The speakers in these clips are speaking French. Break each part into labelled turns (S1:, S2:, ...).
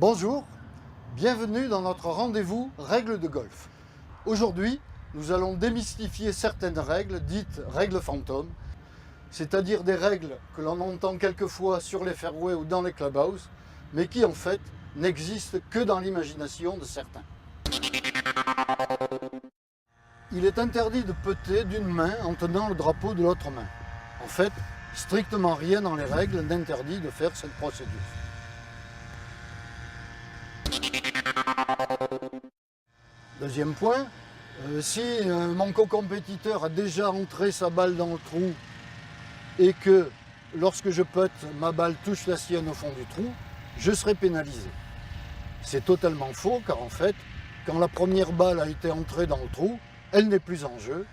S1: Bonjour, bienvenue dans notre rendez-vous règles de golf. Aujourd'hui, nous allons démystifier certaines règles dites règles fantômes, c'est-à-dire des règles que l'on entend quelquefois sur les fairways ou dans les clubhouses, mais qui en fait n'existent que dans l'imagination de certains. Il est interdit de putter d'une main en tenant le drapeau de l'autre main. En fait, strictement rien dans les règles n'interdit de faire cette procédure. Deuxième point, si mon co-compétiteur a déjà entré sa balle dans le trou et que lorsque je putte, ma balle touche la sienne au fond du trou, je serai pénalisé. C'est totalement faux car en fait, quand la première balle a été entrée dans le trou, elle n'est plus en jeu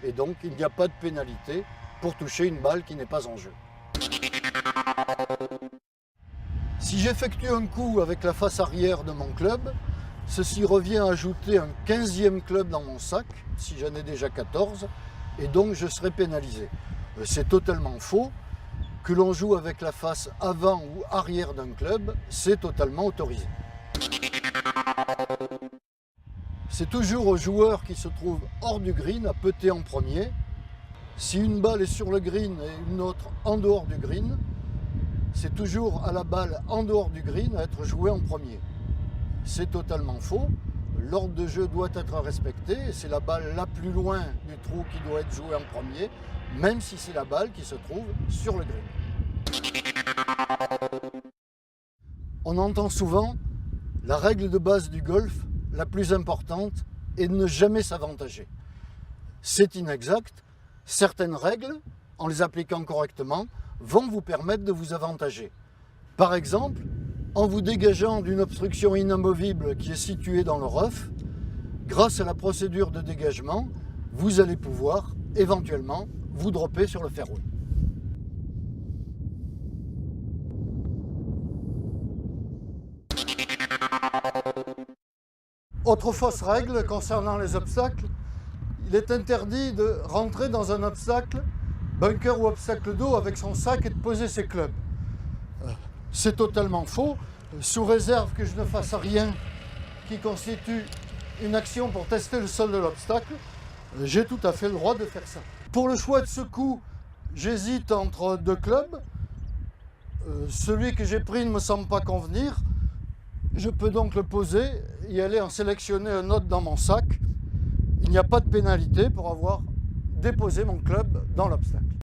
S1: et donc il n'y a pas de pénalité pour toucher une balle qui n'est pas en jeu. Si j'effectue un coup avec la face arrière de mon club, ceci revient à ajouter un 15e club dans mon sac, si j'en ai déjà 14, et donc je serai pénalisé. C'est totalement faux. Que l'on joue avec la face avant ou arrière d'un club, c'est totalement autorisé. C'est toujours au joueur qui se trouve hors du green à putter en premier. Si une balle est sur le green et une autre en dehors du green, c'est toujours à la balle en dehors du green à être jouée en premier. C'est totalement faux. L'ordre de jeu doit être respecté et c'est la balle la plus loin du trou qui doit être jouée en premier, même si c'est la balle qui se trouve sur le green. On entend souvent la règle de base du golf, la plus importante, est de ne jamais s'avantager. C'est inexact. Certaines règles, en les appliquant correctement, vont vous permettre de vous avantager. Par exemple, en vous dégageant d'une obstruction inamovible qui est située dans le rough, grâce à la procédure de dégagement, vous allez pouvoir éventuellement vous dropper sur le fairway. Autre fausse règle concernant les obstacles, il est interdit de rentrer dans un obstacle, bunker ou obstacle d'eau avec son sac et de poser ses clubs. C'est totalement faux, sous réserve que je ne fasse rien qui constitue une action pour tester le sol de l'obstacle, j'ai tout à fait le droit de faire ça. Pour le choix de ce coup, j'hésite entre deux clubs. Celui que j'ai pris ne me semble pas convenir. Je peux donc le poser et aller en sélectionner un autre dans mon sac. Il n'y a pas de pénalité pour avoir déposé mon club dans l'obstacle.